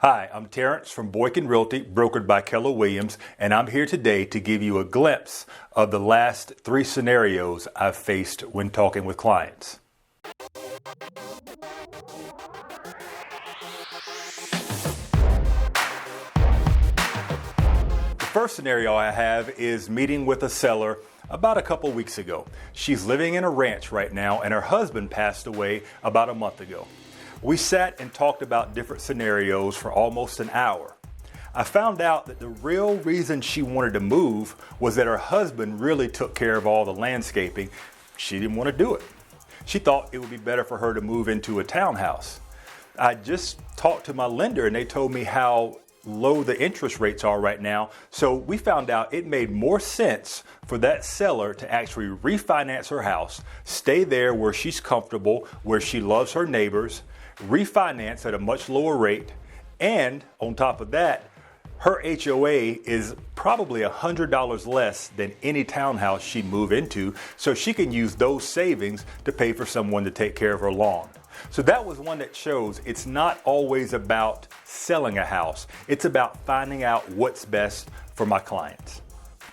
Hi, I'm Terrence from Boykin Realty, brokered by Keller Williams, and I'm here today to give you a glimpse of the last 3 scenarios I've faced when talking with clients. The first scenario I have is meeting with a seller about a couple weeks ago. She's living in a ranch right now, and her husband passed away about a month ago. We sat and talked about different scenarios for almost an hour. I found out that the real reason she wanted to move was that her husband really took care of all the landscaping. She didn't want to do it. She thought it would be better for her to move into a townhouse. I just talked to my lender and they told me how low the interest rates are right now. So we found out it made more sense for that seller to actually refinance her house, stay there where she's comfortable, where she loves her neighbors, refinance at a much lower rate, and on top of that, her HOA is probably $100 less than any townhouse she'd move into, so she can use those savings to pay for someone to take care of her lawn. So that was one that shows it's not always about selling a house, it's about finding out what's best for my clients.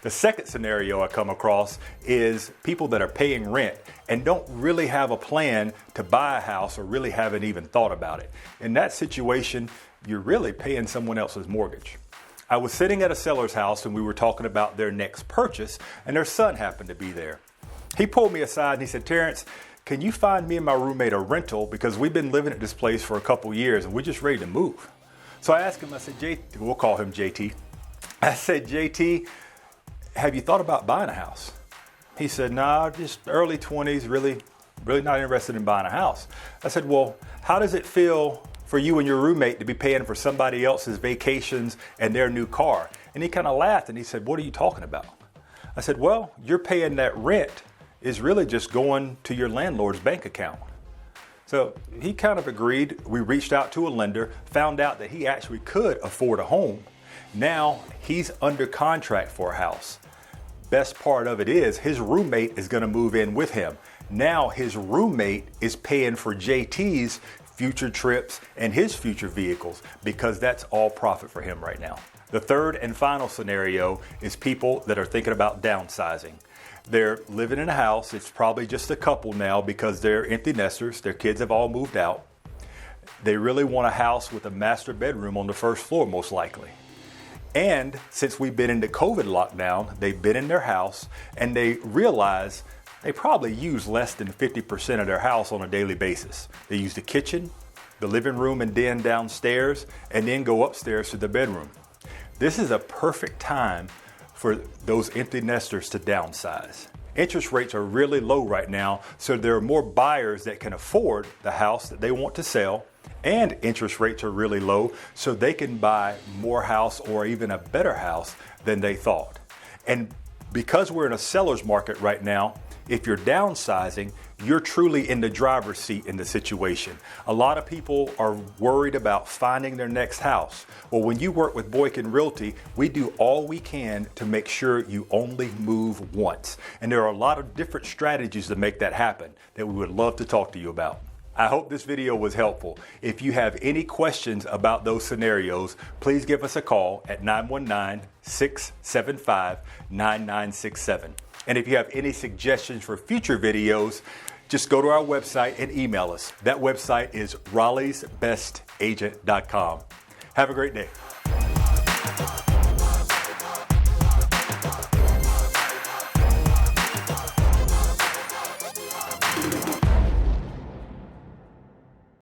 The second scenario I come across is people that are paying rent and don't really have a plan to buy a house or really haven't even thought about it. In that situation, you're really paying someone else's mortgage. I was sitting at a seller's house and we were talking about their next purchase, and their son happened to be there. He pulled me aside and he said, "Terrence, can you find me and my roommate a rental, because we've been living at this place for a couple years and we're just ready to move." So I asked him, I said, we'll call him JT. I said, "JT, have you thought about buying a house?" He said, "Nah, just early 20s, really not interested in buying a house." I said, "Well, how does it feel for you and your roommate to be paying for somebody else's vacations and their new car?" And he kind of laughed and he said, "What are you talking about?" I said, "Well, you're paying that rent is really just going to your landlord's bank account." So he kind of agreed. We reached out to a lender, found out that he actually could afford a home. Now he's under contract for a house. Best part of it is his roommate is going to move in with him. Now his roommate is paying for JT's future trips and his future vehicles, because that's all profit for him right now. The third and final scenario is people that are thinking about downsizing. They're living in a house. It's probably just a couple now because they're empty nesters. Their kids have all moved out. They really want a house with a master bedroom on the first floor, most likely. And since we've been into COVID lockdown, they've been in their house and they realize they probably use less than 50% of their house on a daily basis. They use the kitchen, the living room and den downstairs, and then go upstairs to the bedroom. This is a perfect time for those empty nesters to downsize. Interest rates are really low right now, so there are more buyers that can afford the house that they want to sell, and interest rates are really low, so they can buy more house or even a better house than they thought. And because we're in a seller's market right now, if you're downsizing, you're truly in the driver's seat in the situation. A lot of people are worried about finding their next house. Well, when you work with Boykin Realty, we do all we can to make sure you only move once. And there are a lot of different strategies to make that happen that we would love to talk to you about. I hope this video was helpful. If you have any questions about those scenarios, please give us a call at 919-675-9967. And if you have any suggestions for future videos, just go to our website and email us. That website is RaleighsBestAgent.com. Have a great day.